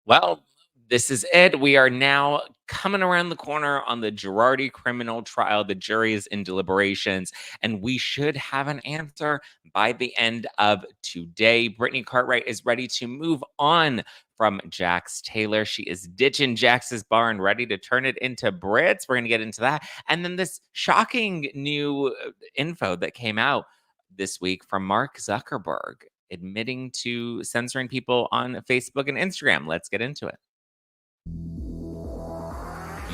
Well, this is it. We are now coming around the corner on the Girardi criminal trial. The jury is in deliberations, and we should have an answer by the end of today. Britney Cartwright is ready to move on from Jax Taylor. She is ditching Jax's bar and ready to turn it into Brits. We're going to get into that. And then this shocking new info that came out this week from Mark Zuckerberg admitting to censoring people on Facebook and Instagram. Let's get into it.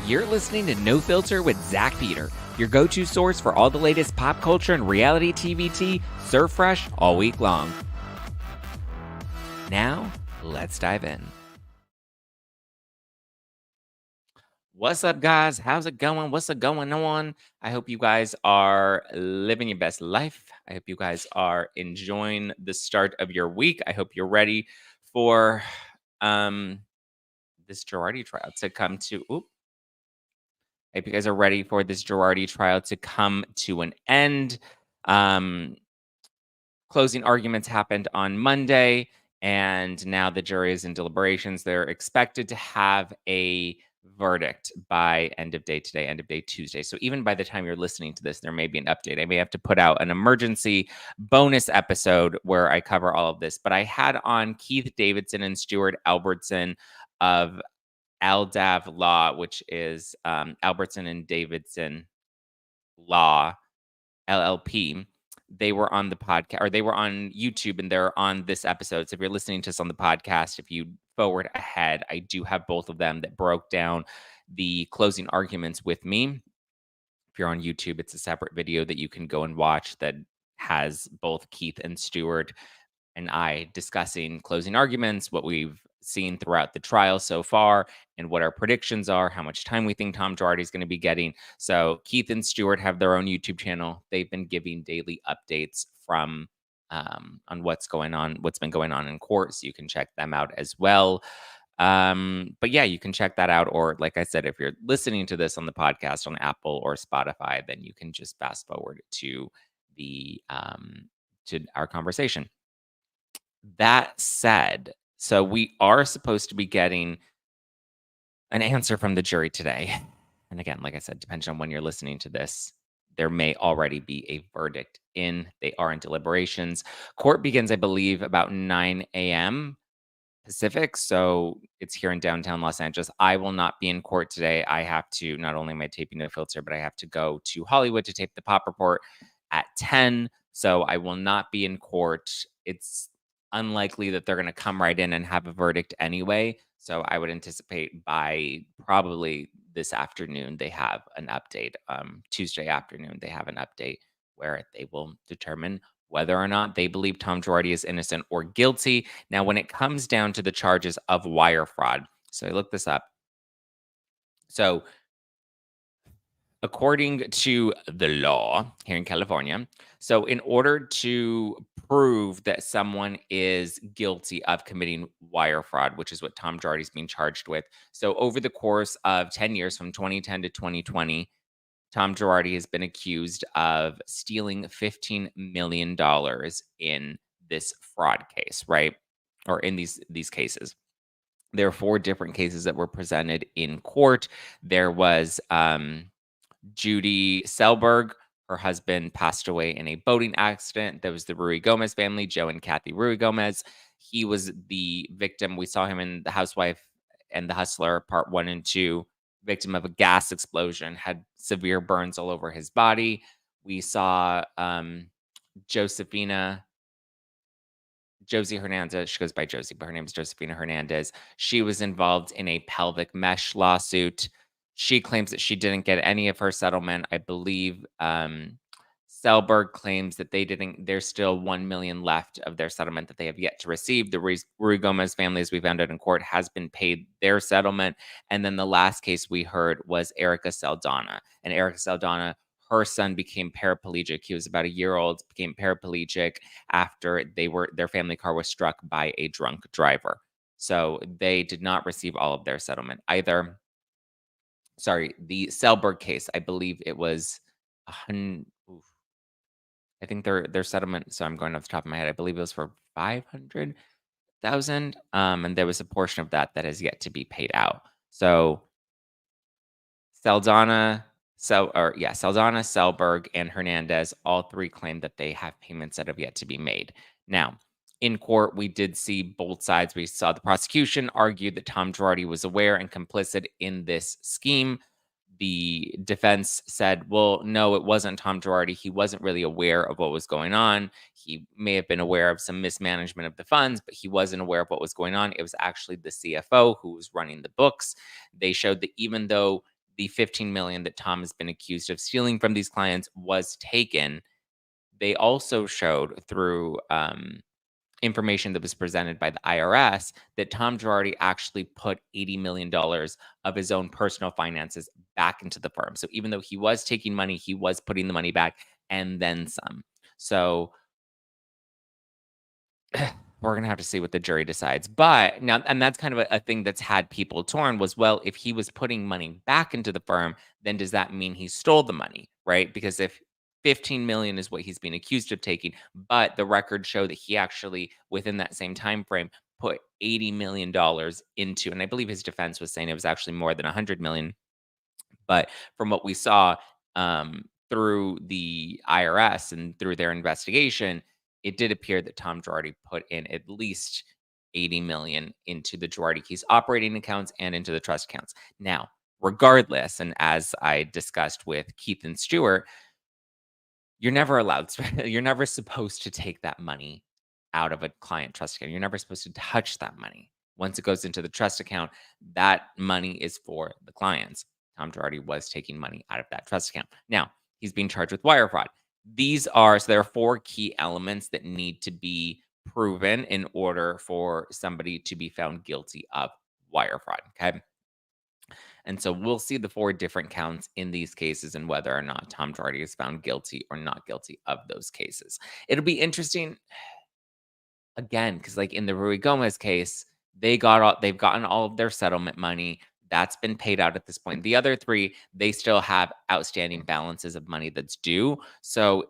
You're listening to No Filter with Zach Peter, your go-to source for all the latest pop culture and reality TV tea, served fresh all week long. Now, let's dive in. What's up, guys? How's it going? What's going on? I hope you guys are living your best life. I hope you guys are enjoying the start of your week. I hope you're ready for this Girardi trial to come to. I hope you guys are ready for this Girardi trial to come to an end. Closing arguments happened on Monday, and now the jury is in deliberations. They're expected to have a verdict by end of day today, end of day Tuesday. So even by the time you're listening to this, there may be an update. I may have to put out an emergency bonus episode where I cover all of this. But I had on Keith Davidson and Stuart Albertson of Aldav Law, which is Albertson and Davidson Law LLP. They were on the podcast, or they were on YouTube, and they're on this episode. So if you're listening to us on the podcast, if you forward ahead, I do have both of them that broke down the closing arguments with me. If you're on YouTube, it's a separate video that you can go and watch that has both Keith and Stuart and I discussing closing arguments, what we've seen throughout the trial so far, and what our predictions are, how much time we think Tom Girardi is going to be getting. So Keith and Stuart have their own YouTube channel. They've been giving daily updates from on what's going on, what's been going on in court. So you can check them out as well. But yeah, you can check that out. Or like I said, if you're listening to this on the podcast on Apple or Spotify, then you can just fast forward to the to our conversation. That said, so we are supposed to be getting an answer from the jury today. And again, like I said, depending on when you're listening to this, there may already be a verdict in. They are in deliberations. Court begins, I believe, about 9 a.m. Pacific. So it's here in downtown Los Angeles. I will not be in court today. I have to, not only am I taping No Filter, but I have to go to Hollywood to tape the Pop Report at 10. So I will not be in court. It's unlikely that they're going to come right in and have a verdict anyway. So I would anticipate by probably this afternoon, they have an update. Tuesday afternoon, they have an update where they will determine whether or not they believe Tom Girardi is innocent or guilty. Now, when it comes down to the charges of wire fraud, so I looked this up. So according to the law here in California, so in order to prove that someone is guilty of committing wire fraud, which is what Tom Girardi is being charged with. So over the course of 10 years, from 2010 to 2020, Tom Girardi has been accused of stealing $15 million in this fraud case, right? Or in these cases. There are 4 different cases that were presented in court. There was Judy Selberg. Her husband passed away in a boating accident. There was the Rui Gomez family, Joe and Kathy Rui Gomez. He was the victim. We saw him in The Housewife and The Hustler, part 1 and 2. Victim of a gas explosion, had severe burns all over his body. We saw Josie Hernandez. She goes by Josie, but her name is Josefina Hernandez. She was involved in a pelvic mesh lawsuit. She claims that she didn't get any of her settlement. I believe Selberg claims that there's still 1 million left of their settlement that they have yet to receive. The Rui Gomez family, as we found out in court, has been paid their settlement. And then the last case we heard was Erica Saldana. And Erica Saldana, her son became paraplegic. He was about a year old, became paraplegic after their family car was struck by a drunk driver. So they did not receive all of their settlement either. Sorry, the Selberg case, I believe it was I think their settlement, so I'm going off the top of my head, I believe it was for 500 thousand, and there was a portion of that that has yet to be paid out. So Saldana, Selberg, and Hernandez, all three claim that they have payments that have yet to be made. Now, in court, we did see both sides. We saw the prosecution argue that Tom Girardi was aware and complicit in this scheme. The defense said, well, no, it wasn't Tom Girardi. He wasn't really aware of what was going on. He may have been aware of some mismanagement of the funds, but he wasn't aware of what was going on. It was actually the CFO who was running the books. They showed that even though the 15 million that Tom has been accused of stealing from these clients was taken, they also showed through information that was presented by the IRS that Tom Girardi actually put $80 million of his own personal finances back into the firm. So even though he was taking money, he was putting the money back and then some. So we're gonna have to see what the jury decides. But now, and that's kind of a thing that's had people torn was, well, if he was putting money back into the firm, then does that mean he stole the money, right? Because if 15 million is what he's being accused of taking, but the records show that he actually, within that same time frame, put $80 million into, and I believe his defense was saying it was actually more than 100 million. But from what we saw through the IRS and through their investigation, it did appear that Tom Girardi put in at least 80 million into the Girardi Keys operating accounts and into the trust accounts. Now, regardless, and as I discussed with Keith and Stewart, you're never allowed to, you're never supposed to take that money out of a client trust account. You're never supposed to touch that money. Once it goes into the trust account, that money is for the clients. Tom Girardi was taking money out of that trust account. Now, he's being charged with wire fraud. So there are four key elements that need to be proven in order for somebody to be found guilty of wire fraud. Okay. And so we'll see the four different counts in these cases and whether or not Tom Girardi is found guilty or not guilty of those cases. It'll be interesting again because, like in the Rui Gomez case, they've gotten all of their settlement money. That's been paid out at this point. The other three, they still have outstanding balances of money that's due. So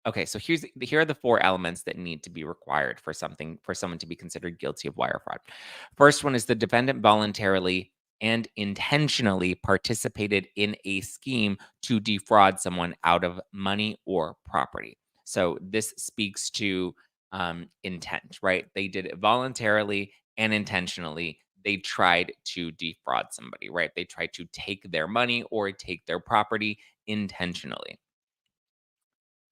okay, so here are the four elements that need to be required for someone to be considered guilty of wire fraud. First one is the defendant voluntarily and intentionally participated in a scheme to defraud someone out of money or property. So this speaks to intent, right? They did it voluntarily and intentionally. They tried to defraud somebody, right? They tried to take their money or take their property intentionally.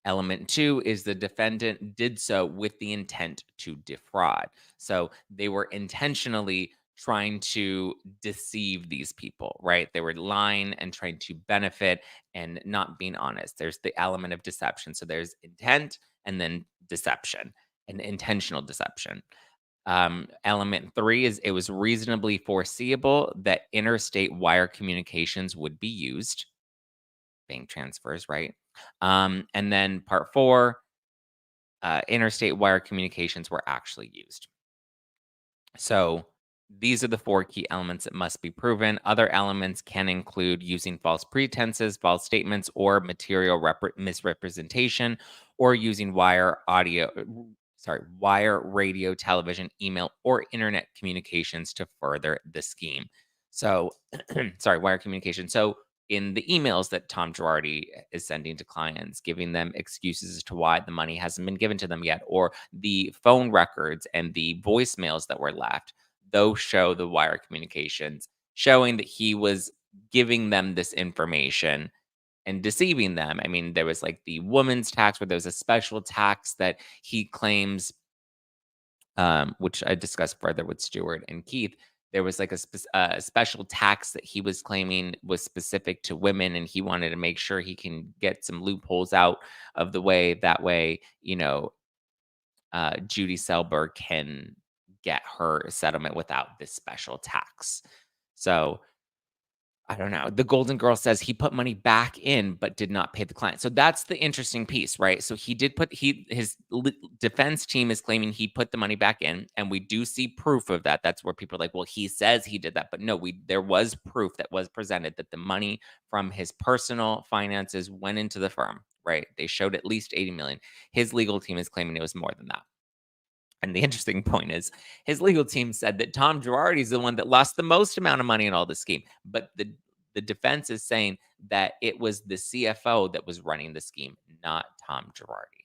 Element two is the defendant did so with the intent to defraud. So they were intentionally trying to deceive these people, right? They were lying and trying to benefit and not being honest. There's the element of deception. So there's intent and then deception and intentional deception. Element three is it was reasonably foreseeable that interstate wire communications would be used, bank transfers, right? And then part four, interstate wire communications were actually used. So these are the four key elements that must be proven. Other elements can include using false pretenses, false statements, or material misrepresentation, or using wire, radio, television, email, or internet communications to further the scheme. So, wire communication. So, in the emails that Tom Girardi is sending to clients, giving them excuses as to why the money hasn't been given to them yet, or the phone records and the voicemails that were left, those show the wire communications, showing that he was giving them this information and deceiving them. I mean, there was like the woman's tax, where there was a special tax that he claims, which I discussed further with Stuart and Keith. There was like a special tax that he was claiming was specific to women, and he wanted to make sure he can get some loopholes out of the way. That way, Judy Selberg can get her settlement without this special tax. So I don't know. The Golden Girl says he put money back in, but did not pay the client. So that's the interesting piece, right? So he did his defense team is claiming he put the money back in, and we do see proof of that. That's where people are like, well, he says he did that, but no, there was proof that was presented that the money from his personal finances went into the firm, right? They showed at least 80 million. His legal team is claiming it was more than that. And the interesting point is his legal team said that Tom Girardi is the one that lost the most amount of money in all the scheme. But the defense is saying that it was the CFO that was running the scheme, not Tom Girardi.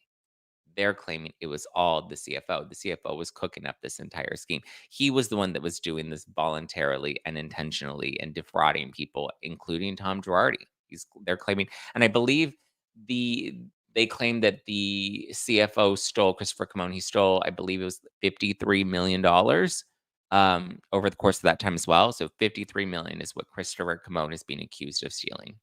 They're claiming it was all the CFO. The CFO was cooking up this entire scheme. He was the one that was doing this voluntarily and intentionally and defrauding people, including Tom Girardi. They're claiming, and I believe the they claim that the CFO stole Christopher Camone. He stole, I believe it was $53 million over the course of that time as well. So 53 million is what Christopher Camone is being accused of stealing.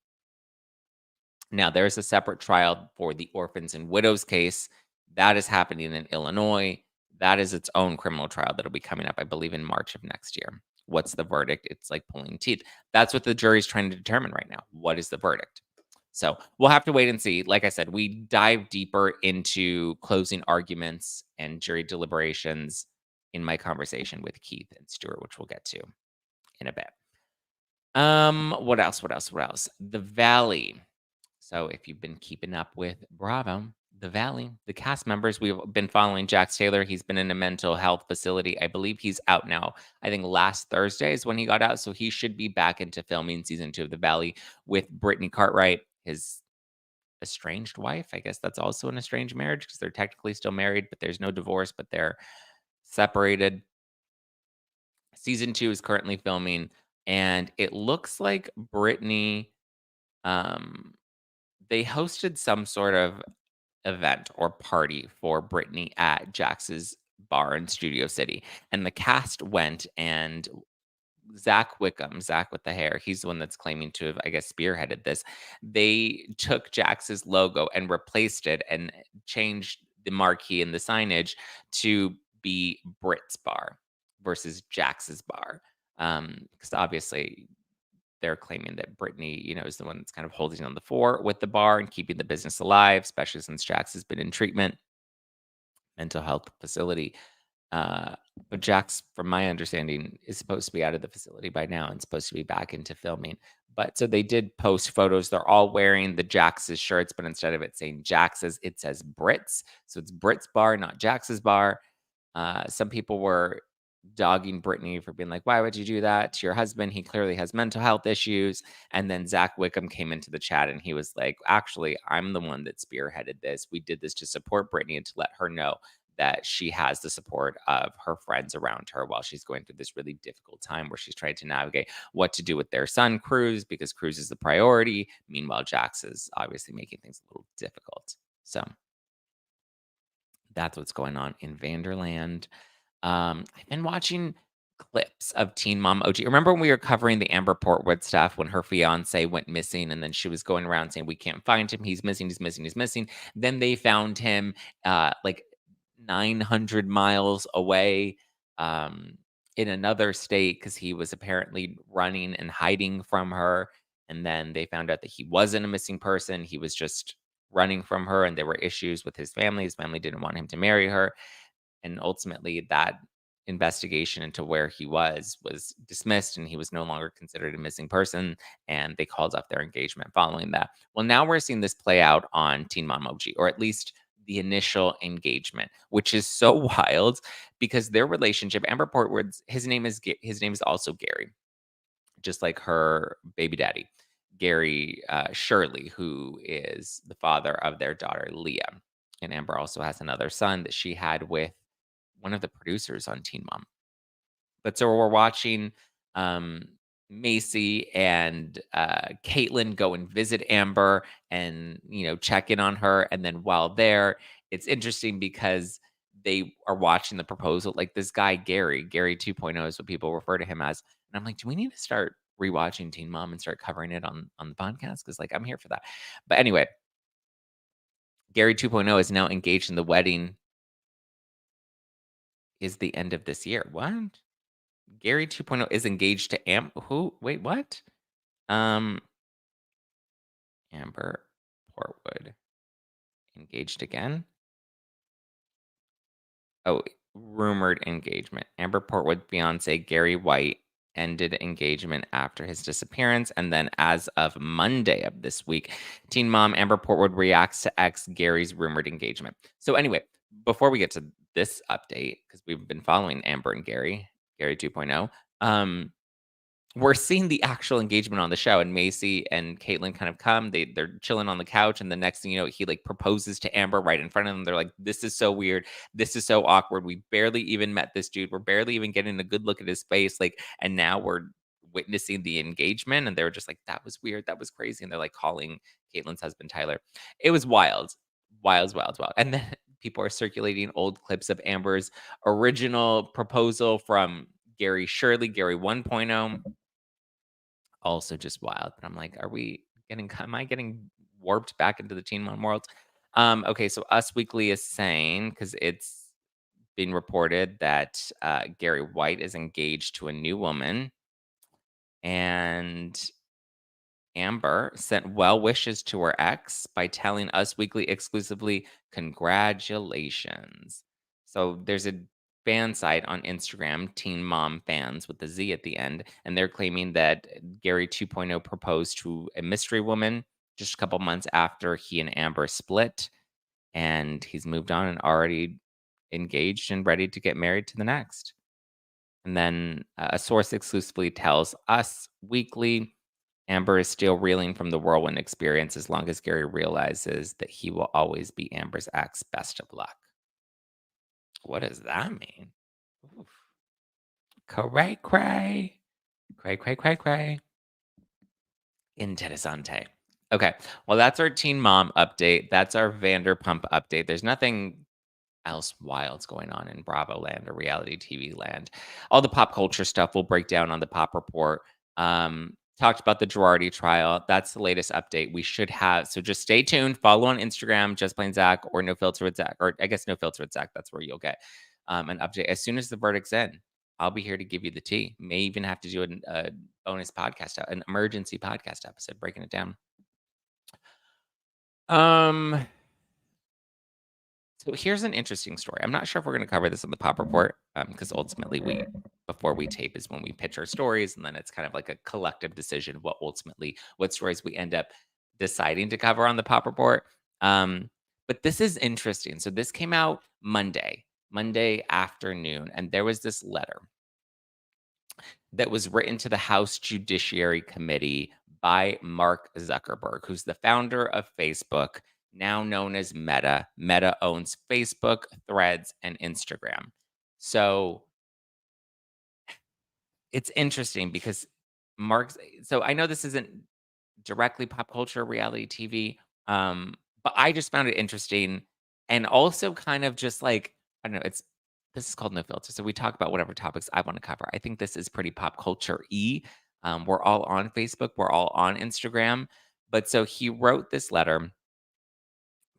Now, there's a separate trial for the orphans and widows case that is happening in Illinois. That is its own criminal trial that'll be coming up, I believe, in March of next year. What's the verdict? It's like pulling teeth. That's what the jury's trying to determine right now. What is the verdict? So we'll have to wait and see. Like I said, we dive deeper into closing arguments and jury deliberations in my conversation with Keith and Stuart, which we'll get to in a bit. What else? What else? What else? The Valley. So if you've been keeping up with Bravo, The Valley, the cast members, we've been following Jax Taylor. He's been in a mental health facility. I believe he's out now. I think last Thursday is when he got out. So he should be back into filming season 2 of The Valley with Britney Cartwright, his estranged wife. I guess that's also an estranged marriage because they're technically still married, but there's no divorce, but they're separated. Season 2 is currently filming, and it looks like Brittany, um, they hosted some sort of event or party for Brittany at Jax's bar in Studio City, and the cast went, and Zach with the hair, he's the one that's claiming to have, I guess, spearheaded this. They took Jax's logo and replaced it and changed the marquee and the signage to be Brit's bar versus Jax's bar. Because obviously they're claiming that Brittany, is the one that's kind of holding on the fort with the bar and keeping the business alive, especially since Jax has been in treatment, mental health facility. But Jax, from my understanding, is supposed to be out of the facility by now and supposed to be back into filming. But so they did post photos. They're all wearing the Jax's shirts, but instead of it saying Jax's, it says Brit's. So it's Brit's bar, not Jax's bar. Some people were dogging Brittany for being like, why would you do that to your husband? He clearly has mental health issues. And then Zach Wickham came into the chat and he was like, actually, I'm the one that spearheaded this. We did this to support Brittany and to let her know that she has the support of her friends around her while she's going through this really difficult time where she's trying to navigate what to do with their son, Cruz, because Cruz is the priority. Meanwhile, Jax is obviously making things a little difficult. So that's what's going on in Vanderland. I've been watching clips of Teen Mom OG. Remember when we were covering the Amber Portwood stuff when her fiance went missing and then she was going around saying, we can't find him. He's missing. He's missing. He's missing. Then they found him like 900 miles away in another state because he was apparently running and hiding from her. And then they found out that he wasn't a missing person. He was just running from her and there were issues with his family. His family didn't want him to marry her. And ultimately, that investigation into where he was dismissed and he was no longer considered a missing person. And they called off their engagement following that. Well, now we're seeing this play out on Teen Mom OG, or at least the initial engagement, which is so wild because their relationship, Amber Portwood's, his name is also Gary, just like her baby daddy, Gary Shirley, who is the father of their daughter, Leah. And Amber also has another son that she had with one of the producers on Teen Mom. But so we're watching Macy and Caitlin go and visit Amber and, check in on her. And then while there, it's interesting because they are watching the proposal. Like this guy, Gary 2.0 is what people refer to him as. And I'm like, do we need to start rewatching Teen Mom and start covering it on the podcast? Because I'm here for that. But anyway, Gary 2.0 is now engaged in the wedding is the end of this year. What? Gary 2.0 is engaged to who? Wait, what? Amber Portwood engaged again? Oh, rumored engagement. Amber Portwood fiance Gary White ended engagement after his disappearance. And then as of Monday of this week, Teen Mom Amber Portwood reacts to ex Gary's rumored engagement. So anyway, before we get to this update, because we've been following Amber and Gary 2.0. We're seeing the actual engagement on the show, and Macy and Caitlyn kind of come. They're chilling on the couch, and the next thing you know, he like proposes to Amber right in front of them. They're like, "This is so weird. This is so awkward. We barely even met this dude. We're barely even getting a good look at his face. Like, and now we're witnessing the engagement." And they were just like, "That was weird. That was crazy." And they're like calling Caitlyn's husband Tyler. It was wild, wild, wild, wild. And then people are circulating old clips of Amber's original proposal from Gary Shirley, Gary 1.0. Also just wild. But I'm like, am I getting warped back into the Teen Mom world? Okay, so Us Weekly is saying, because it's being reported that Gary White is engaged to a new woman, and Amber sent well wishes to her ex by telling Us Weekly exclusively, "Congratulations." So there's a fan site on Instagram, Teen Mom Fans with the Z at the end, and they're claiming that Gary 2.0 proposed to a mystery woman just a couple months after he and Amber split, and he's moved on and already engaged and ready to get married to the next. And then a source exclusively tells Us Weekly Amber is still reeling from the whirlwind experience as long as Gary realizes that he will always be Amber's ex. Best of luck. What does that mean? Oof. Cray cray. Cray cray cray cray. Interessante. Okay. Well, that's our Teen Mom update. That's our Vanderpump update. There's nothing else wild's going on in Bravo land or reality TV land. All the pop culture stuff we'll break down on the Pop Report. Talked about the Girardi trial. That's the latest update we should have. So just stay tuned. Follow on Instagram, Just Plain Zach, or No Filter with Zach, or I guess No Filter with Zach. That's where you'll get an update as soon as the verdict's in. I'll be here to give you the tea. May even have to do a bonus podcast, an emergency podcast episode, breaking it down. Um, So here's an interesting story. I'm not sure if we're going to cover this on the Pop Report, because ultimately before we tape is when we pitch our stories, and then it's kind of like a collective decision what stories we end up deciding to cover on the Pop Report. But this is interesting. So this came out Monday afternoon, and there was this letter that was written to the House Judiciary Committee by Mark Zuckerberg, who's the founder of Facebook, now known as Meta. Meta owns Facebook, Threads, and Instagram. So it's interesting because so I know this isn't directly pop culture, reality TV, but I just found it interesting and also kind of just like, I don't know, this is called No Filter. So we talk about whatever topics I want to cover. I think this is pretty pop culture-y. We're all on Facebook, we're all on Instagram. But so he wrote this letter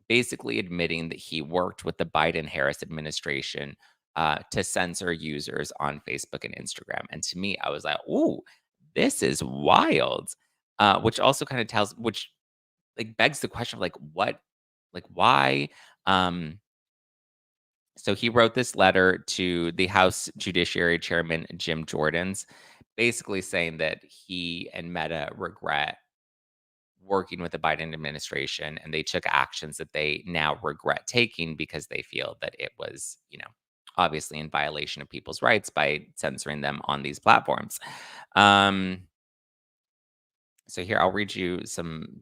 basically admitting that he worked with the Biden Harris administration to censor users on Facebook and Instagram. And to me, I was like, "Ooh, this is wild," which also kind of which like begs the question of like why. So he wrote this letter to the House Judiciary Chairman Jim Jordan's, basically saying that he and Meta regret working with the Biden administration, and they took actions that they now regret taking because they feel that it was, obviously in violation of people's rights by censoring them on these platforms. Um, so here I'll read you some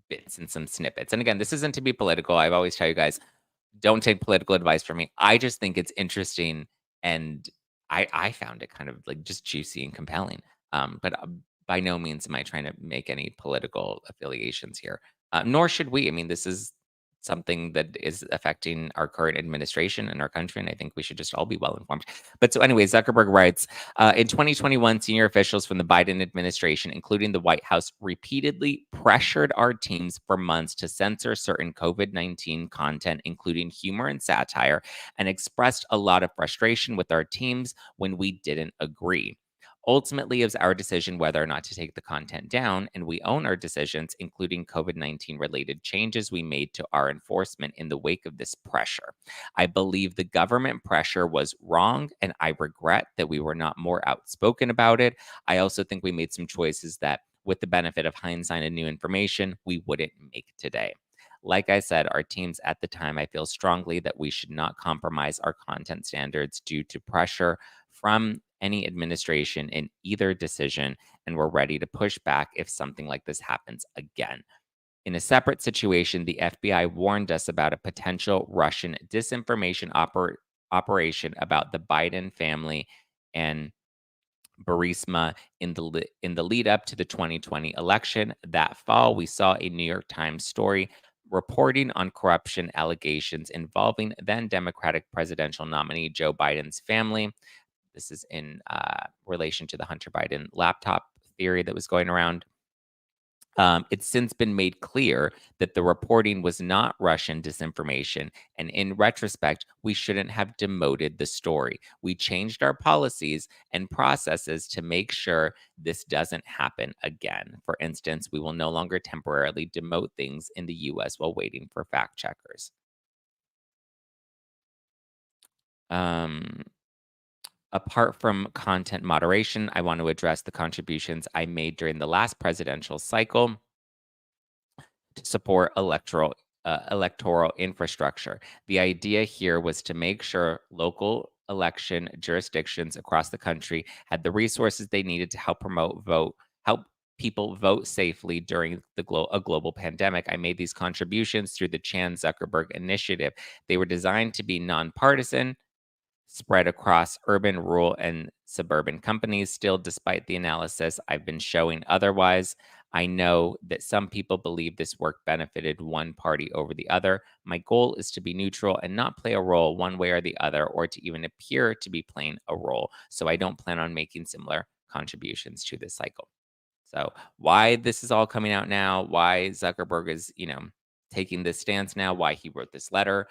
bits and some snippets. And again, this isn't to be political. I've always tell you guys, don't take political advice from me. I just think it's interesting, and I found it kind of like just juicy and compelling. But by no means am I trying to make any political affiliations here. Nor should we. I mean, this is something that is affecting our current administration and our country, and I think we should just all be well informed. But so, anyway, Zuckerberg writes in 2021, senior officials from the Biden administration, including the White House, repeatedly pressured our teams for months to censor certain COVID-19 content, including humor and satire, and expressed a lot of frustration with our teams when we didn't agree. Ultimately, it was our decision whether or not to take the content down, and we own our decisions, including COVID-19 related changes we made to our enforcement in the wake of this pressure. I believe the government pressure was wrong, and I regret that we were not more outspoken about it. I also think we made some choices that, with the benefit of hindsight and new information, we wouldn't make today. Like I said, our teams at the time, I feel strongly that we should not compromise our content standards due to pressure from any administration in either decision, and we're ready to push back if something like this happens again. In a separate situation, the FBI warned us about a potential Russian disinformation operation about the Biden family and Burisma in the lead up to the 2020 election. That fall, we saw a New York Times story reporting on corruption allegations involving then Democratic presidential nominee Joe Biden's family. This is in relation to the Hunter Biden laptop theory that was going around. It's since been made clear that the reporting was not Russian disinformation. And in retrospect, we shouldn't have demoted the story. We changed our policies and processes to make sure this doesn't happen again. For instance, we will no longer temporarily demote things in the US while waiting for fact checkers. Um, Apart from content moderation, I want to address the contributions I made during the last presidential cycle to support electoral infrastructure. The idea here was to make sure local election jurisdictions across the country had the resources they needed to help people vote safely during a global pandemic. I made these contributions through the Chan Zuckerberg initiative. They were designed to be nonpartisan, spread across urban, rural, and suburban companies. Still, despite the analysis I've been showing otherwise, I know that some people believe this work benefited one party over the other. My goal is to be neutral and not play a role one way or the other, or to even appear to be playing a role. So I don't plan on making similar contributions to this cycle. So why this is all coming out now, why Zuckerberg is, taking this stance now, why he wrote this letter,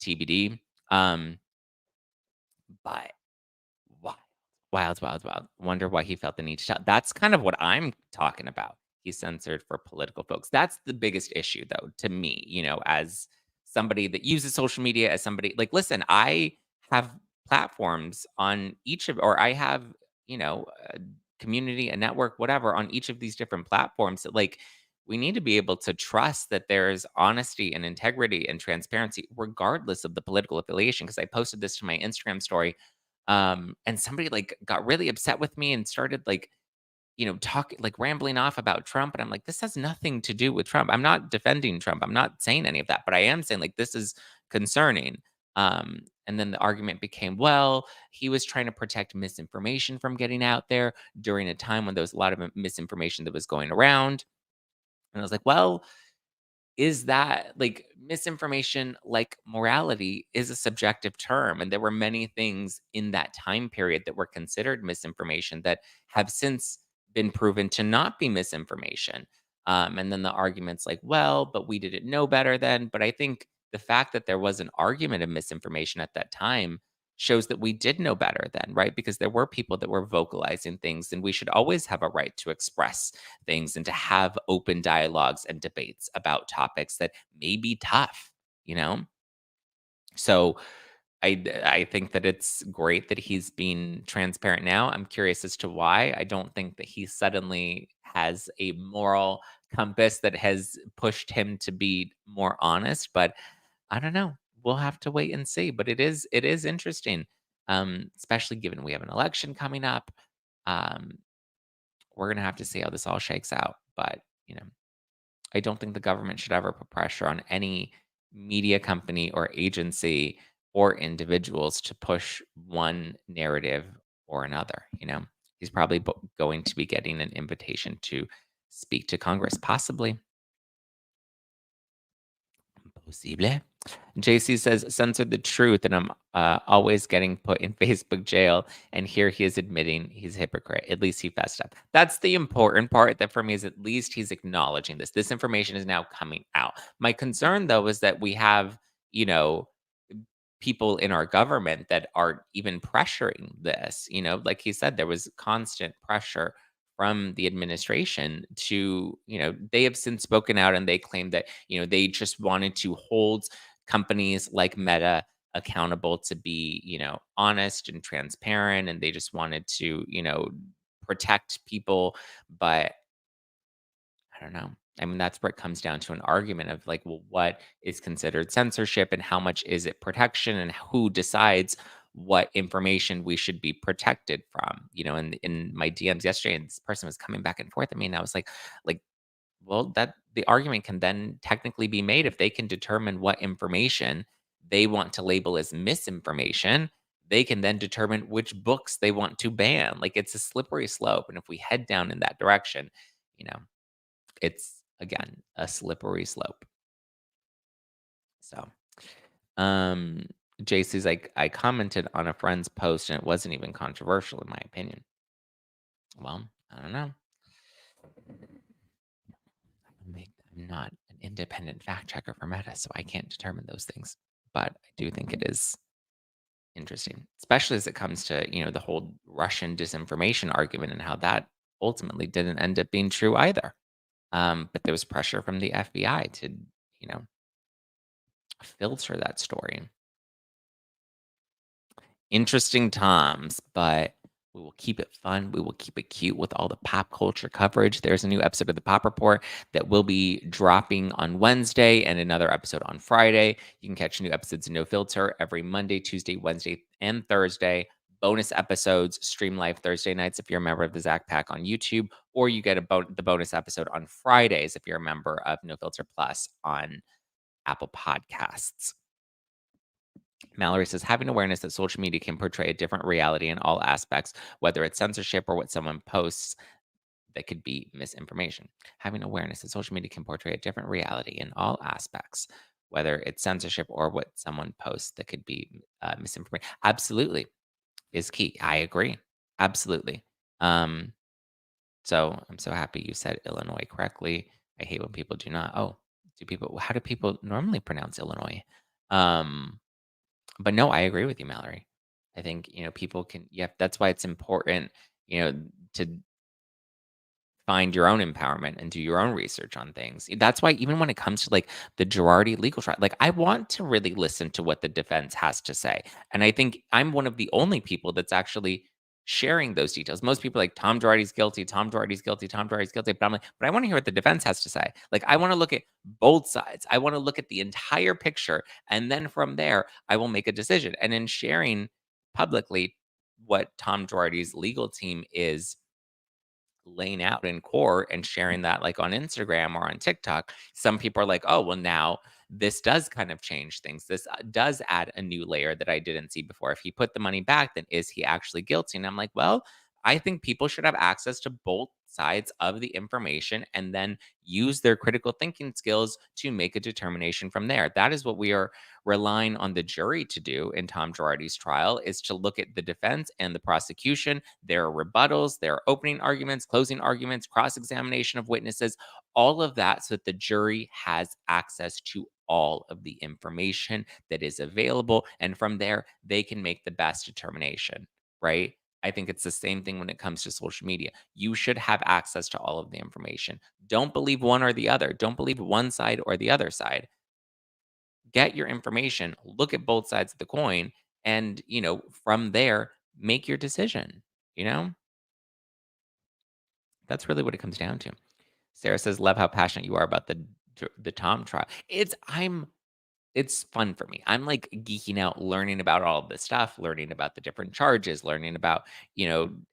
TBD. But wild, wild, wild, wild. Wonder why he felt the need to shout. That's kind of what I'm talking about. He's censored for political folks. That's the biggest issue, though, to me, as somebody that uses social media, as somebody like, listen, I have platforms on each of, or I have, a community, a network, whatever, on each of these different platforms that, like, we need to be able to trust that there's honesty and integrity and transparency, regardless of the political affiliation. Because I posted this to my Instagram story, and somebody like got really upset with me and started like, talking like rambling off about Trump. And I'm like, this has nothing to do with Trump. I'm not defending Trump. I'm not saying any of that, but I am saying like this is concerning. And then the argument became, well, he was trying to protect misinformation from getting out there during a time when there was a lot of misinformation that was going around. And I was like, well, is that like misinformation, like morality is a subjective term, and there were many things in that time period that were considered misinformation that have since been proven to not be misinformation. And then the arguments like, well, but we didn't know better then. But I think the fact that there was an argument of misinformation at that time shows that we did know better then, right? Because there were people that were vocalizing things, and we should always have a right to express things and to have open dialogues and debates about topics that may be tough, you know? So I think that it's great that he's being transparent now. I'm curious as to why. I don't think that he suddenly has a moral compass that has pushed him to be more honest, but I don't know. We'll have to wait and see, but it is interesting, especially given we have an election coming up. Um, we're gonna have to see how this all shakes out, but, I don't think the government should ever put pressure on any media company or agency or individuals to push one narrative or another, He's probably going to be getting an invitation to speak to Congress, possibly. Possible. JC says, "Censor the truth, and I'm always getting put in Facebook jail." And here he is admitting he's a hypocrite. At least he fessed up. That's the important part. That for me is at least he's acknowledging this. This information is now coming out. My concern, though, is that we have, you know, people in our government that are even pressuring this. Like he said, there was constant pressure from the administration to, they have since spoken out and they claim that, they just wanted to hold companies like Meta accountable to be, honest and transparent. And they just wanted to, protect people. But don't know. I mean, that's where it comes down to an argument of like, well, what is considered censorship and how much is it protection and who decides what information we should be protected from? In my DMs yesterday, and this person was coming back and forth. I mean, I was like, well, that the argument can then technically be made if they can determine what information they want to label as misinformation. They can then determine which books they want to ban. Like it's a slippery slope. And if we head down in that direction, you know, it's again a slippery slope. So, um, JC's like, I commented on a friend's post and it wasn't even controversial in my opinion. Well, I don't know. I'm not an independent fact checker for Meta, so I can't determine those things. But I do think it is interesting, especially as it comes to, the whole Russian disinformation argument and how that ultimately didn't end up being true either. But there was pressure from the FBI to, you know, filter that story. Interesting times, but we will keep it fun. We will keep it cute with all the pop culture coverage. There's a new episode of the Pop Report that will be dropping on Wednesday and another episode on Friday. You can catch new episodes of No Filter every Monday, Tuesday, Wednesday, and Thursday. Bonus episodes stream live Thursday nights if you're a member of the Zack Pack on YouTube, or you get the bonus episode on Fridays if you're a member of No Filter Plus on Apple Podcasts. Mallory says, having awareness that social media can portray a different reality in all aspects, whether it's censorship or what someone posts, that could be misinformation. Having awareness that social media can portray a different reality in all aspects, whether it's censorship or what someone posts, that could be misinformation. Absolutely is key. I agree. Absolutely. Um, so I'm so happy you said Illinois correctly. I hate when people do not. Oh, how do people normally pronounce Illinois? Um, but no, I agree with you, Mallory. I think, people can, yeah, that's why it's important, to find your own empowerment and do your own research on things. That's why even when it comes to like the Girardi legal trial, like I want to really listen to what the defense has to say. And I think I'm one of the only people that's actually sharing those details. Most people are like Tom Girardi's guilty, Tom Girardi's guilty, Tom Girardi's guilty. But I'm like, but I want to hear what the defense has to say. Like I want to look at both sides. I want to look at the entire picture. And then from there, I will make a decision. And in sharing publicly what Tom Girardi's legal team is laying out in court and sharing that like on Instagram or on TikTok, some people are like, oh, well, now this does kind of change things. This does add a new layer that I didn't see before. If he put the money back, then is he actually guilty? And I'm like, well, I think people should have access to both sides of the information and then use their critical thinking skills to make a determination from there. That is what we are relying on the jury to do in Tom Girardi's trial, is to look at the defense and the prosecution, their rebuttals, their opening arguments, closing arguments, cross-examination of witnesses, all of that, so that the jury has access to all of the information that is available. And from there, they can make the best determination, right? I think it's the same thing when it comes to social media. You should have access to all of the information. Don't believe one or the other. Don't believe one side or the other side. Get your information, look at both sides of the coin, and, from there, make your decision, you know? That's really what it comes down to. Sarah says, "Love how passionate you are about the Tom trial." It's fun for me. I'm, like, geeking out, learning about all of this stuff, learning about the different charges, learning about,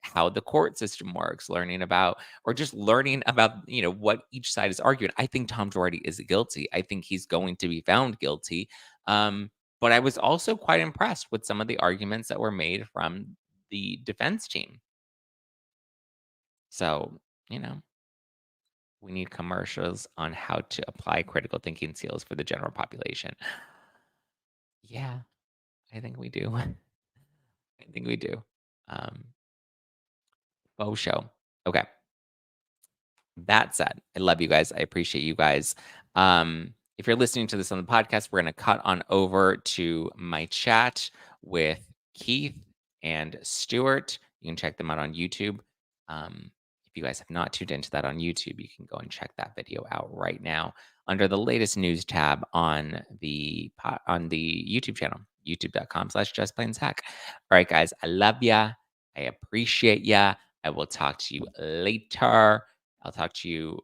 how the court system works, learning about or just learning about, what each side is arguing. I think Tom Girardi is guilty. I think he's going to be found guilty. But I was also quite impressed with some of the arguments that were made from the defense team. So, you know, we need commercials on how to apply critical thinking skills for the general population. Yeah, I think we do. I think we do. Um, Faux show. Okay. That said, I love you guys. I appreciate you guys. If you're listening to this on the podcast, we're going to cut on over to my chat with Keith and Stuart. You can check them out on YouTube. If you guys have not tuned into that on YouTube, you can go and check that video out right now under the latest news tab on the YouTube channel, youtube.com/justplainzack. All right, guys, I love ya. I appreciate ya. I will talk to you later. I'll talk to you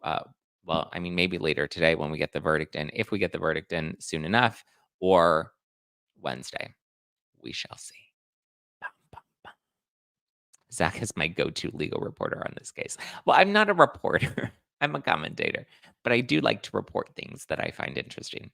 well, I mean, maybe later today when we get the verdict in, if we get the verdict in soon enough, or Wednesday. We shall see. Bum, bum, bum. Zach is my go-to legal reporter on this case. Well, I'm not a reporter. I'm a commentator, but I do like to report things that I find interesting.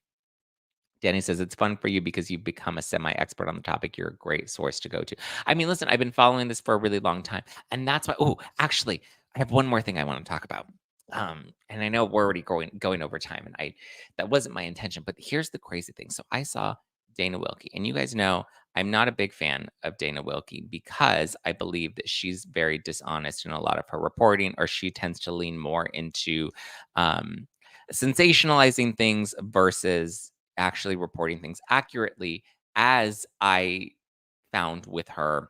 Danny says it's fun for you because you've become a semi-expert on the topic. You're a great source to go to. I mean, listen, I've been following this for a really long time, and that's why. Oh, actually, I have one more thing I want to talk about. And I know we're already going over time, and I that wasn't my intention. But here's the crazy thing. So I saw Dana Wilkey, and you guys know I'm not a big fan of Dana Wilkey because I believe that she's very dishonest in a lot of her reporting, or she tends to lean more into um, sensationalizing things versus actually reporting things accurately, as I found with her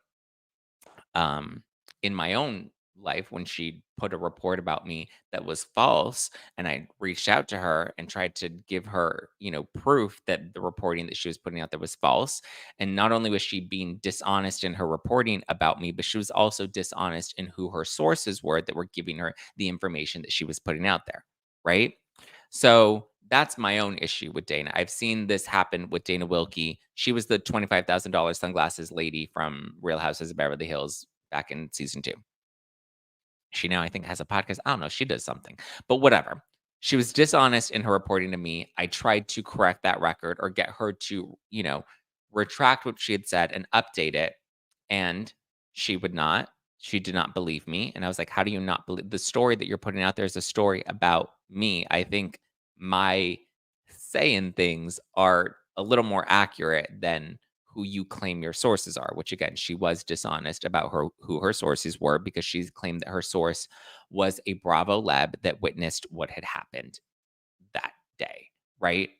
um, in my own life when she put a report about me that was false, and I reached out to her and tried to give her, proof that the reporting that she was putting out there was false. And not only was she being dishonest in her reporting about me, but she was also dishonest in who her sources were that were giving her the information that she was putting out there, right? So that's my own issue with Dana. I've seen this happen with Dana Wilkey. She was the $25,000 sunglasses lady from Real Houses of Beverly Hills back in season 2. She now, I think, has a podcast. I don't know. She does something, but whatever. She was dishonest in her reporting to me. I tried to correct that record or get her to, retract what she had said and update it. And she would not. She did not believe me. And I was like, how do you not believe the story that you're putting out there is a story about me? I think my saying things are a little more accurate than who you claim your sources are, which again, she was dishonest about who her sources were because she claimed that her source was a Bravo lab that witnessed what had happened that day, right?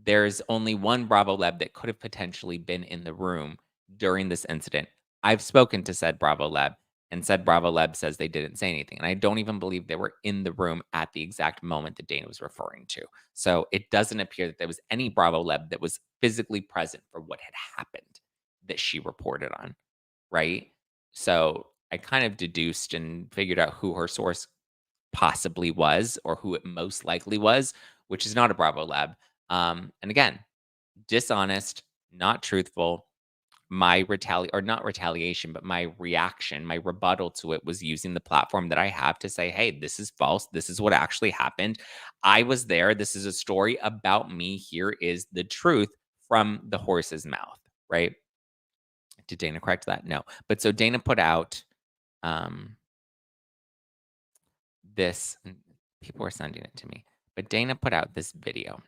There's only one Bravo lab that could have potentially been in the room during this incident. I've spoken to said Bravo lab, and said Bravo lab says they didn't say anything. And I don't even believe they were in the room at the exact moment that Dana was referring to. So it doesn't appear that there was any Bravo lab that was physically present for what had happened that she reported on, right? So I kind of deduced and figured out who her source possibly was, or who it most likely was, which is not a Bravo lab. And again, dishonest, not truthful. My or not retaliation, but my reaction, my rebuttal to it was using the platform that I have to say, hey, this is false. This is what actually happened. I was there. This is a story about me. Here is the truth from the horse's mouth, right? Did Dana correct that? No. But so Dana put out um, this, and people were sending it to me, but Dana put out this video.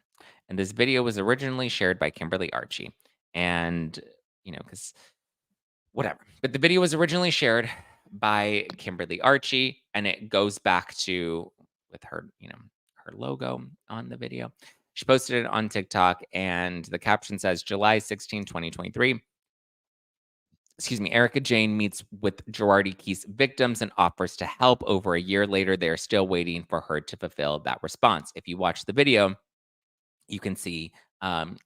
And this video was originally shared by Kimberly Archie. And, because whatever. But the video was originally shared by Kimberly Archie, and it goes back to with her, her logo on the video. She posted it on TikTok, and the caption says July 16, 2023. Excuse me, Erica Jayne meets with Girardi Keith's victims and offers to help. Over a year later, they are still waiting for her to fulfill that response. If you watch the video, you can see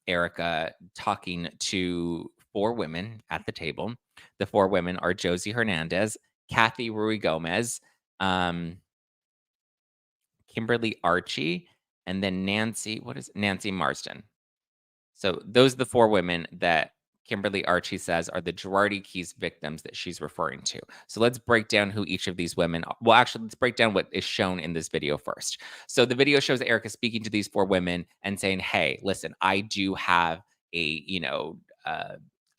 Erica talking to 4 women at the table. The 4 women are Josie Hernandez, Kathy Rui Gomez, um, Kimberly Archie, and then Nancy Marsden. So those are the 4 women that Kimberly Archie says are the Girardi Keys victims that she's referring to. So let's break down who each of these women are. Well, actually, let's break down what is shown in this video first. So the video shows Erica speaking to these 4 women and saying, hey, listen, I do have a,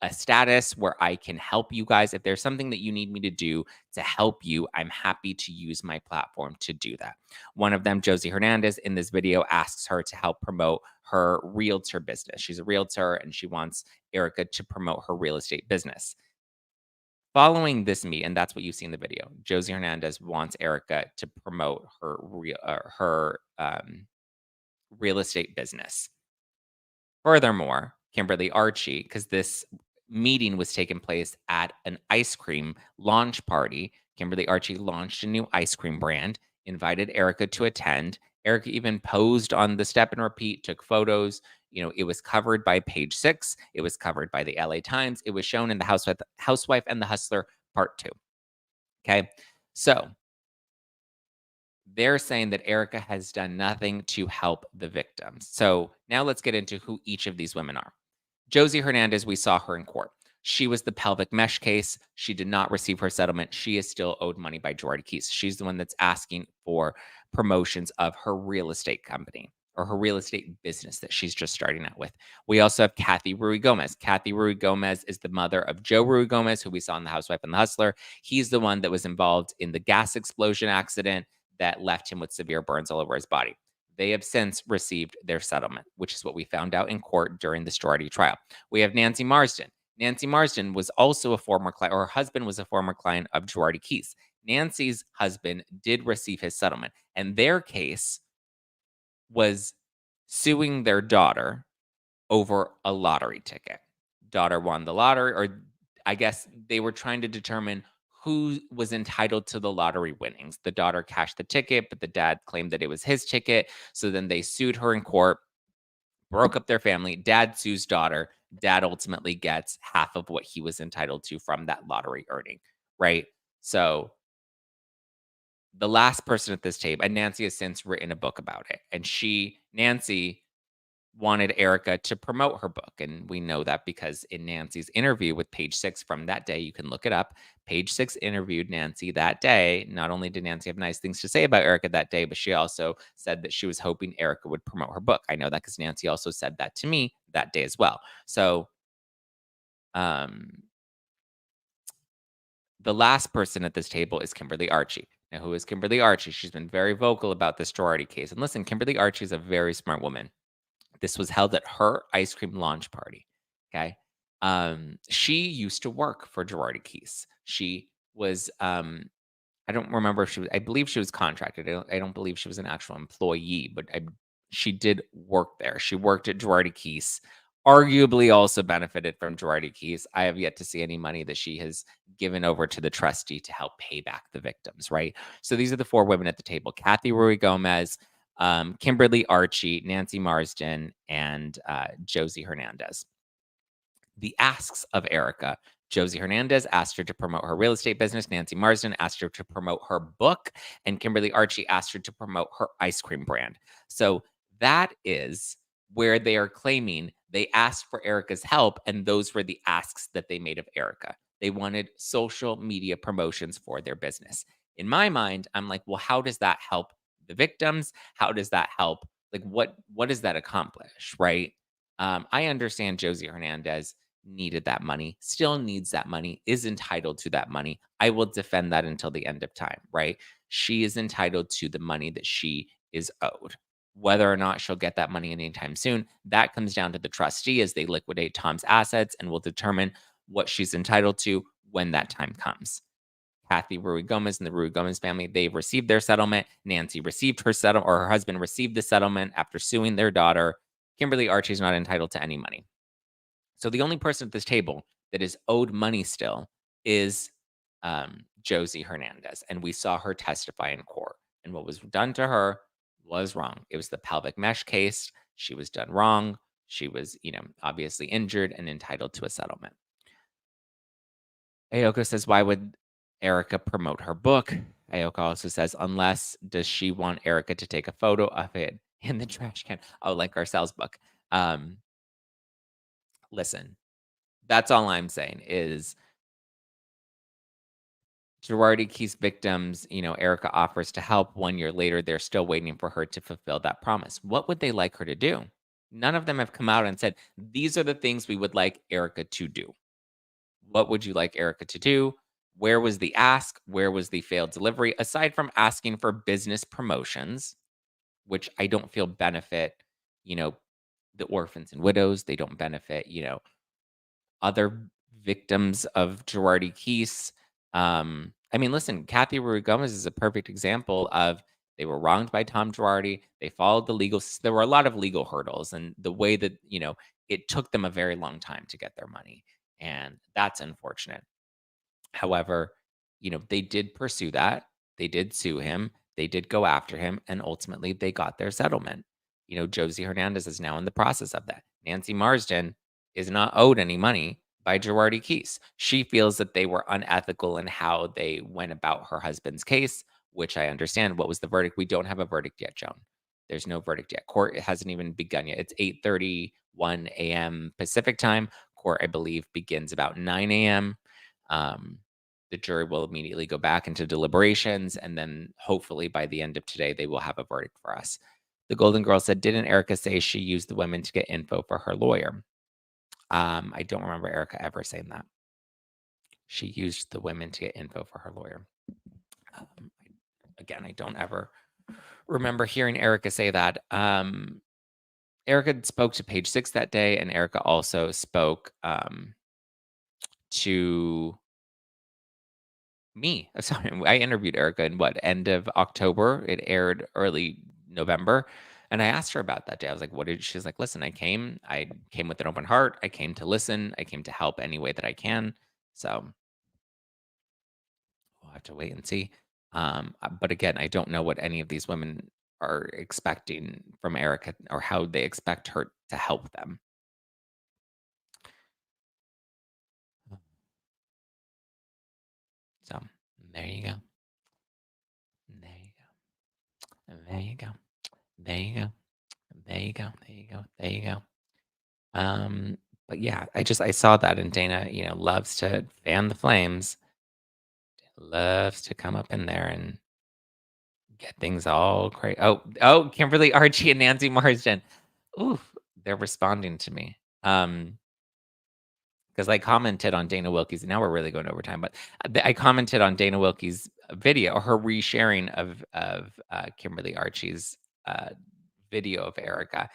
a status where I can help you guys. If there's something that you need me to do to help you, I'm happy to use my platform to do that. One of them, Josie Hernandez, in this video asks her to help promote her realtor business. She's a realtor and she wants Erica to promote her real estate business. Following this meet, and that's what you see in the video, Josie Hernandez wants Erica to promote her real estate business. Furthermore, Kimberly Archie, because this meeting was taking place at an ice cream launch party. Kimberly Archie launched a new ice cream brand, invited Erica to attend. Erica even posed on the step and repeat, took photos. It was covered by Page Six. It was covered by the LA Times. It was shown in the Housewife and the Hustler Part 2. Okay. So they're saying that Erica has done nothing to help the victims. So now let's get into who each of these women are. Josie Hernandez, we saw her in court. She was the pelvic mesh case. She did not receive her settlement. She is still owed money by Girardi Keys. She's the one that's asking for promotions of her real estate company or her real estate business that she's just starting out with. We also have Kathy Rui Gomez. Kathy Rui Gomez is the mother of Joe Rui Gomez, who we saw in The Housewife and the Hustler. He's the one that was involved in the gas explosion accident that left him with severe burns all over his body. They have since received their settlement, which is what we found out in court during the Girardi trial. We have Nancy Marsden. Nancy Marsden was also a former client, or her husband was a former client of Girardi Keys. Nancy's husband did receive his settlement, and their case was suing their daughter over a lottery ticket. Daughter won the lottery, or I guess they were trying to determine who was entitled to the lottery winnings. The daughter cashed the ticket, but the dad claimed that it was his ticket. So then they sued her in court, broke up their family. Dad sues daughter. Dad ultimately gets half of what he was entitled to from that lottery earning, right? So the last person at this table, and Nancy has since written a book about it. And Nancy, wanted Erica to promote her book. And we know that because in Nancy's interview with Page Six from that day, you can look it up. Page Six interviewed Nancy that day. Not only did Nancy have nice things to say about Erica that day, but she also said that she was hoping Erica would promote her book. I know that because Nancy also said that to me that day as well. So, the last person at this table is Kimberly Archie. Now, who is Kimberly Archie? She's been very vocal about this Girardi case. And listen, Kimberly Archie is a very smart woman. This was held at her ice cream launch party. Okay. She used to work for Girardi Keys. She was, I don't remember if she was, I believe she was contracted. I don't believe she was an actual employee, but she did work there. She worked at Girardi Keys, arguably also benefited from Girardi Keys. I have yet to see any money that she has given over to the trustee to help pay back the victims, right? So these are the four women at the table: Kathy Rui Gomez, Kimberly Archie, Nancy Marsden, and Josie Hernandez. The asks of Erica: Josie Hernandez asked her to promote her real estate business. Nancy Marsden asked her to promote her book. And Kimberly Archie asked her to promote her ice cream brand. So that is where they are claiming they asked for Erica's help. And those were the asks that they made of Erica. They wanted social media promotions for their business. In my mind, I'm like, well, how does that help the victims? How does that help? Like, what does that accomplish? Right. I understand Josie Hernandez needed that money, still needs that money, is entitled to that money. I will defend that until the end of time, right? She is entitled to the money that she is owed. Whether or not she'll get that money anytime soon, that comes down to the trustee as they liquidate Tom's assets and will determine what she's entitled to when that time comes. Kathy Rui Gomez and the Rui Gomez family, they've received their settlement. Nancy received her settlement, or her husband received the settlement after suing their daughter. Kimberly Archie's not entitled to any money. So the only person at this table that is owed money still is Josie Hernandez. And we saw her testify in court. And what was done to her was wrong. It was the pelvic mesh case. She was done wrong. She was, obviously injured and entitled to a settlement. Aoka says, why would Erica promote her book? Aoka also says, unless does she want Erica to take a photo of it in the trash can? Oh, like Garcelle's book. Listen, that's all I'm saying is Girardi Keys victims, Erica offers to help. 1 year later, they're still waiting for her to fulfill that promise. What would they like her to do? None of them have come out and said, these are the things we would like Erica to do. What would you like Erica to do? Where was the ask? Where was the failed delivery? Aside from asking for business promotions, which I don't feel benefit, the orphans and widows. They don't benefit, other victims of Girardi Keys. Listen, Kathy Rui Gomez is a perfect example of they were wronged by Tom Girardi. They followed the legal. There were a lot of legal hurdles, and the way that it took them a very long time to get their money, and that's unfortunate. However, they did pursue that. They did sue him. They did go after him, and ultimately they got their settlement. Josie Hernandez is now in the process of that. Nancy Marsden is not owed any money by Girardi Keys. She feels that they were unethical in how they went about her husband's case, which I understand. What was the verdict? We don't have a verdict yet, Joan. There's no verdict yet. Court hasn't even begun yet. It's 8:31 a.m. Pacific time. Court, I believe, begins about 9 a.m. Um, the jury will immediately go back into deliberations, and then hopefully by the end of today, they will have a verdict for us. The Golden Girl said, "Didn't Erica say she used the women to get info for her lawyer?" I don't remember Erica ever saying that. She used the women to get info for her lawyer. Um, Again, I don't ever remember hearing Erica say that. Erica spoke to Page Six that day, and Erica also spoke to me. Sorry, I interviewed Erica in what, end of October? It aired early November. And I asked her about that day. I was like, what did she's like, listen, I came with an open heart. I came to listen. I came to help any way that I can. So we'll have to wait and see. But again, I don't know what any of these women are expecting from Erica or how they expect her to help them. So there you go. There you go. There you go. There you go. There you go. There you go. There you go. But yeah, I saw that, and Dana, loves to fan the flames, loves to come up in there and get things all crazy. Oh, Kimberly, Archie, and Nancy Marsden. Ooh, they're responding to me. Because I commented on Dana Wilkey's. Now we're really going over time, but I commented on Dana Wilkey's video, or her resharing of Kimberly Archie's video of Erica.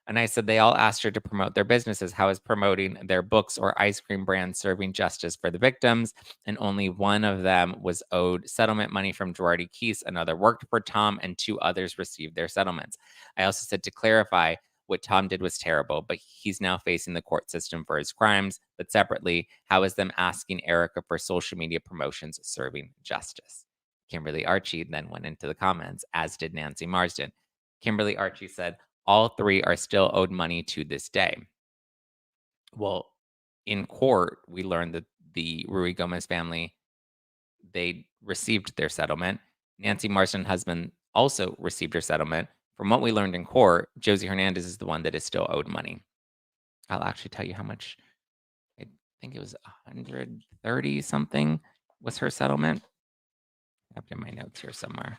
And I said they all asked her to promote their businesses. How is promoting their books or ice cream brands serving justice for the victims? And only one of them was owed settlement money from Girardi Keese. Another worked for Tom, and two others received their settlements. I also said to clarify, what Tom did was terrible, but he's now facing the court system for his crimes. But separately, how is them asking Erica for social media promotions serving justice? Kimberly Archie then went into the comments, as did Nancy Marsden. Kimberly Archie said, all three are still owed money to this day. Well, in court, we learned that the Rui Gomez family, they received their settlement. Nancy Marsden's husband also received her settlement. From what we learned in court, Josie Hernandez is the one that is still owed money. I'll actually tell you how much. I think it was 130 something was her settlement. I have it in my notes here somewhere.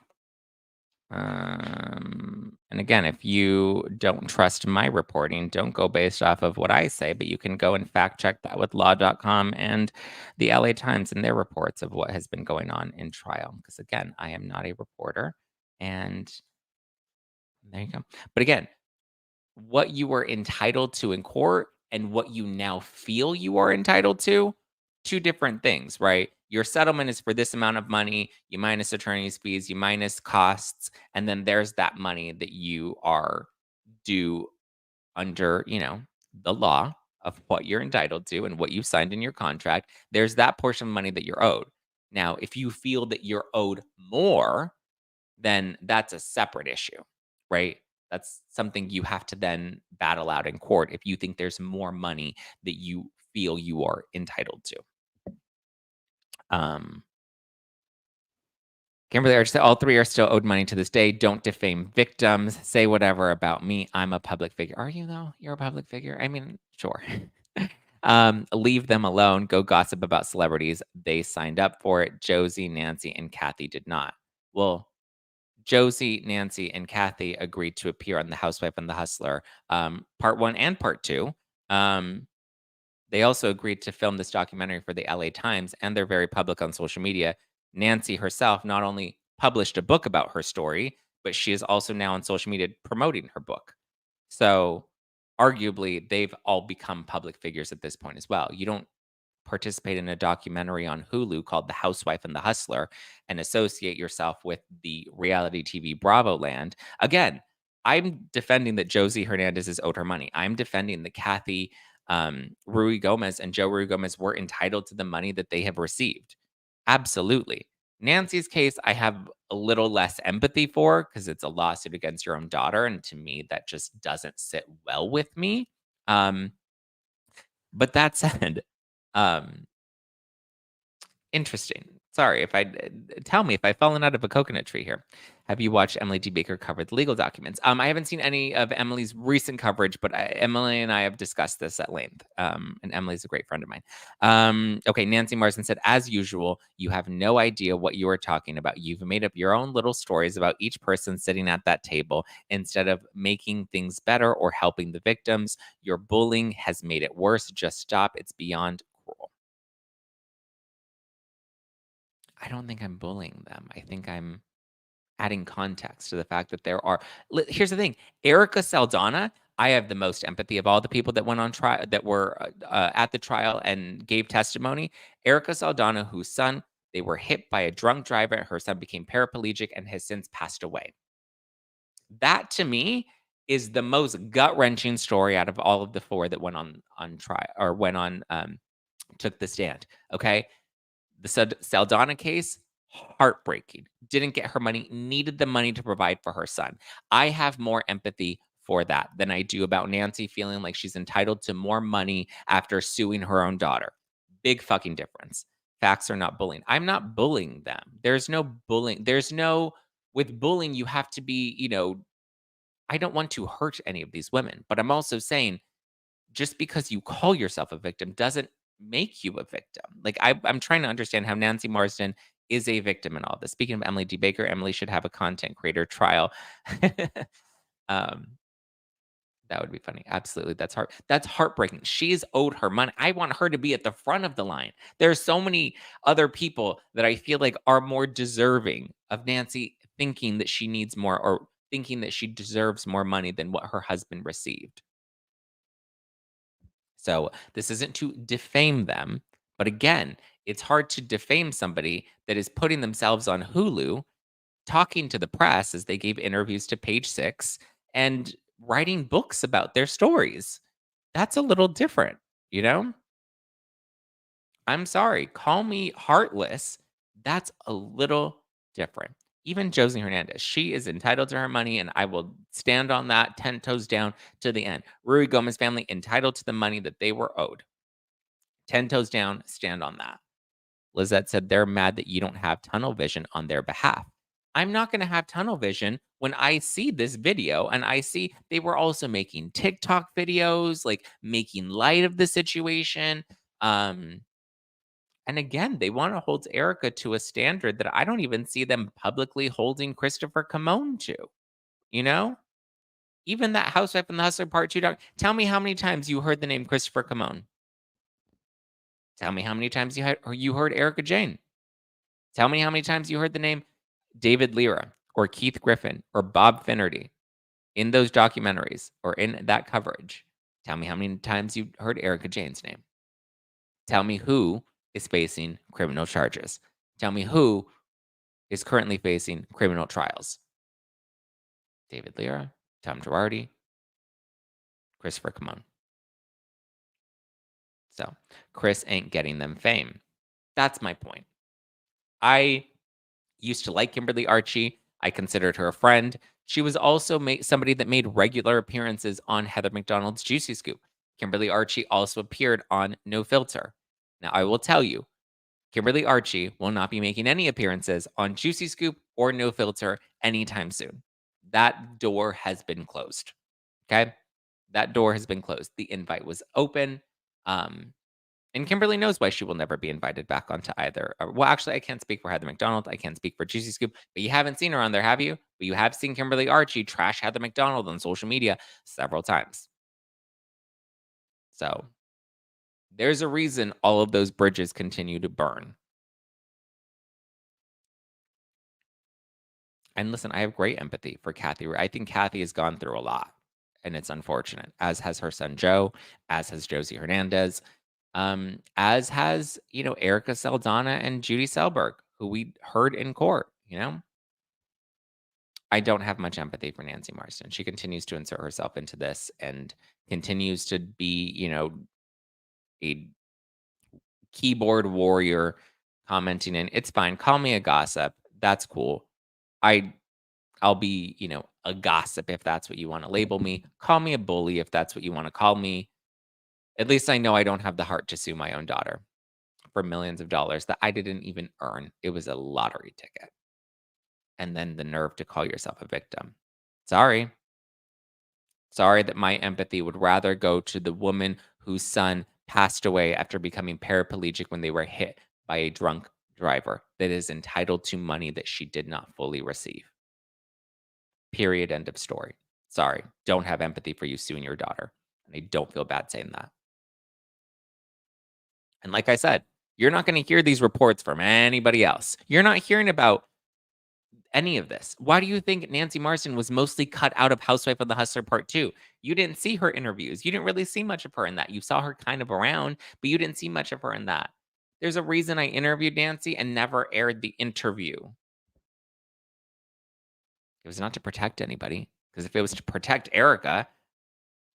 And again, if you don't trust my reporting, don't go based off of what I say, but you can go and fact check that with law.com and the LA Times and their reports of what has been going on in trial. Because again, I am not a reporter. And there you go. But again, what you were entitled to in court and what you now feel you are entitled to, two different things, right? Your settlement is for this amount of money, you minus attorney's fees, you minus costs, and then there's that money that you are due under, the law of what you're entitled to and what you signed in your contract. There's that portion of money that you're owed. Now, if you feel that you're owed more, then that's a separate issue, right? That's something you have to then battle out in court if you think there's more money that you feel you are entitled to. Kimberly Arch said all three are still owed money to this day. Don't defame victims. Say whatever about me. I'm a public figure. Are you though? You're a public figure. I mean, sure. Leave them alone. Go gossip about celebrities. They signed up for it. Josie, Nancy, and Kathy did not. Well, Josie, Nancy, and Kathy agreed to appear on The Housewife and the Hustler, part 1 and part 2. They also agreed to film this documentary for the LA Times, and they're very public on social media. Nancy herself not only published a book about her story, but she is also now on social media promoting her book. So, arguably, they've all become public figures at this point as well. You don't participate in a documentary on Hulu called The Housewife and the Hustler and associate yourself with the reality TV Bravo land. Again, I'm defending that Josie Hernandez is owed her money. I'm defending that Kathy Rui Gomez and Joe Rui Gomez were entitled to the money that they have received. Absolutely. Nancy's case, I have a little less empathy for because it's a lawsuit against your own daughter. And to me, that just doesn't sit well with me. But that said, um, interesting. Sorry if I tell me if I've fallen out of a coconut tree here. Have you watched Emily D. Baker cover the legal documents? I haven't seen any of Emily's recent coverage, but Emily and I have discussed this at length. And Emily's a great friend of mine. Okay, Nancy Marsden said, as usual, you have no idea what you are talking about. You've made up your own little stories about each person sitting at that table instead of making things better or helping the victims. Your bullying has made it worse. Just stop. It's beyond cruel. I don't think I'm bullying them. I think I'm adding context to the fact that there are here's the thing, Erica Saldana, I have the most empathy of all the people that went on trial that were, at the trial and gave testimony. Erica Saldana, whose son they were hit by a drunk driver, her son became paraplegic and has since passed away. That to me is the most gut-wrenching story out of all of the 4 that went on trial or went on, took the stand, okay? The Saldana case, heartbreaking. Didn't get her money, needed the money to provide for her son. I have more empathy for that than I do about Nancy feeling like she's entitled to more money after suing her own daughter. Big fucking difference. Facts are not bullying. I'm not bullying them. There's no bullying. There's no, with bullying, you have to be, I don't want to hurt any of these women, but I'm also saying just because you call yourself a victim doesn't make you a victim. Like I'm trying to understand how Nancy Marsden is a victim in all this. Speaking of Emily D. Baker, Emily should have a content creator trial. um, that would be funny. Absolutely. That's heartbreaking. She's owed her money. I want her to be at the front of the line. There's so many other people that I feel like are more deserving of Nancy thinking that she needs more or thinking that she deserves more money than what her husband received. So this isn't to defame them, but again, it's hard to defame somebody that is putting themselves on Hulu, talking to the press as they gave interviews to Page Six and writing books about their stories. That's a little different, you know? I'm sorry, call me heartless. That's a little different. Even Josie Hernandez, she is entitled to her money, and I will stand on that 10 toes down to the end. Rui Gomez family entitled to the money that they were owed. 10 toes down, stand on that. Lizette said they're mad that you don't have tunnel vision on their behalf. I'm not going to have tunnel vision when I see this video and I see they were also making TikTok videos, like making light of the situation. Um, and again, they want to hold Erica to a standard that I don't even see them publicly holding Christopher Camone to. You know, even that Housewife and the Hustler Part Two doc. Tell me how many times you heard the name Christopher Camone. Tell me how many times you heard Erica Jane. Tell me how many times you heard the name David Lira or Keith Griffin or Bob Finnerty in those documentaries or in that coverage. Tell me how many times you heard Erica Jane's name. Tell me who is facing criminal charges. Tell me who is currently facing criminal trials. David Lira, Tom Girardi, Christopher Camone. So Chris ain't getting them fame. That's my point. I used to like Kimberly Archie. I considered her a friend. She was also somebody that made regular appearances on Heather McDonald's Juicy Scoop. Kimberly Archie also appeared on No Filter. Now, I will tell you, Kimberly Archie will not be making any appearances on Juicy Scoop or No Filter anytime soon. That door has been closed. Okay? That door has been closed. The invite was open. Um, and Kimberly knows why she will never be invited back onto either. Well, actually, I can't speak for Heather McDonald. I can't speak for Juicy Scoop, but you haven't seen her on there, have you? But you have seen Kimberly Archie trash Heather McDonald on social media several times. So there's a reason all of those bridges continue to burn. And listen, I have great empathy for Kathy. I think Kathy has gone through a lot, and it's unfortunate, as has her son Joe, as has Josie Hernandez. As has, Erica Saldana and Judy Selberg, who we heard in court. I don't have much empathy for Nancy Marsden. She continues to insert herself into this and continues to be, a keyboard warrior commenting in, it's fine. Call me a gossip. That's cool. I'll be, a gossip if that's what you want to label me. Call me a bully if that's what you want to call me. At least I know I don't have the heart to sue my own daughter. for millions of dollars that I didn't even earn. It was a lottery ticket. And then the nerve to call yourself a victim. Sorry. Sorry that my empathy would rather go to the woman whose son passed away after becoming paraplegic when they were hit by a drunk driver that is entitled to money that she did not fully receive. Period. End of story. Sorry. Don't have empathy for you suing your daughter. And I don't feel bad saying that. And like I said, you're not going to hear these reports from anybody else. You're not hearing about any of this. Why do you think Nancy Marston was mostly cut out of Housewife of the Hustler Part 2? You didn't see her interviews. You didn't really see much of her in that. You saw her kind of around, but you didn't see much of her in that. There's a reason I interviewed Nancy and never aired the interview. It was not to protect anybody, because if it was to protect Erica,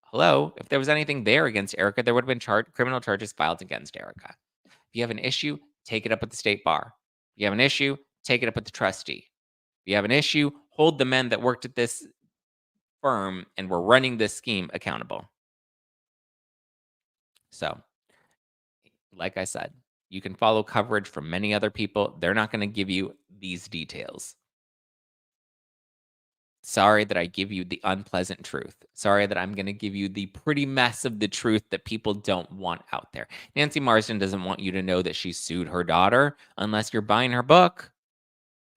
hello, if there was anything there against Erica, there would have been criminal charges filed against Erica. If you have an issue, take it up with the state bar. If you have an issue, take it up with the trustee. If you have an issue, hold the men that worked at this firm and were running this scheme accountable. So, like I said, you can follow coverage from many other people. They're not going to give you these details. Sorry that I give you the unpleasant truth. Sorry that I'm going to give you the pretty mess of the truth that people don't want out there. Nancy Marston doesn't want you to know that she sued her daughter unless you're buying her book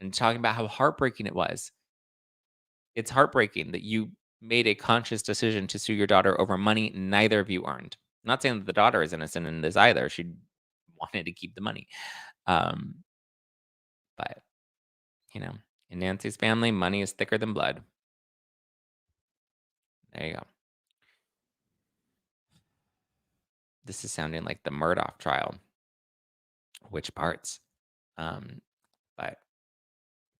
and talking about how heartbreaking it was. It's heartbreaking that you made a conscious decision to sue your daughter over money neither of you earned. I'm not saying that the daughter is innocent in this either. She wanted to keep the money. Um, but, in Nancy's family, money is thicker than blood. There you go. This is sounding like the Murdoch trial. Which parts? But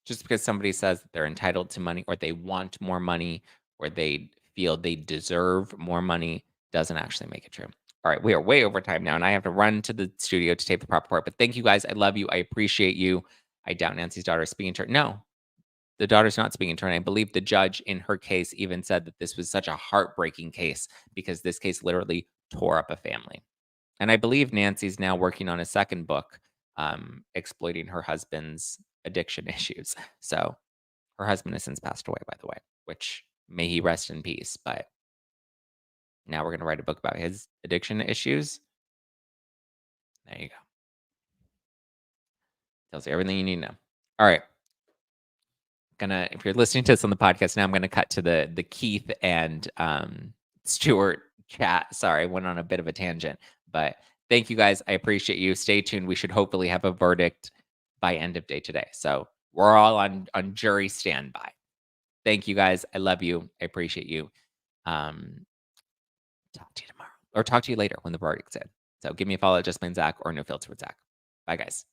just because somebody says that they're entitled to money or they want more money or they feel they deserve more money doesn't actually make it true. All right, we are way over time now, and I have to run to the studio to tape the prop report. But thank you guys. I love you. I appreciate you. I doubt Nancy's daughter is speaking to her. No, the daughter's not speaking to her. And I believe the judge in her case even said that this was such a heartbreaking case because this case literally tore up a family. And I believe Nancy's now working on a second book, exploiting her husband's addiction issues. So her husband has since passed away, by the way, which may he rest in peace. But now we're going to write a book about his addiction issues. There you go. Tells you everything you need to know. All right. If you're listening to this on the podcast now, I'm gonna cut to the Keith and Stuart chat. Sorry, I went on a bit of a tangent, but thank you guys. I appreciate you. Stay tuned. We should hopefully have a verdict by end of day today. So we're all on jury standby. Thank you guys. I love you. I appreciate you. Talk to you tomorrow or talk to you later when the verdict's in. So give me a follow at Just Plain Zach or No Filter with Zach. Bye guys.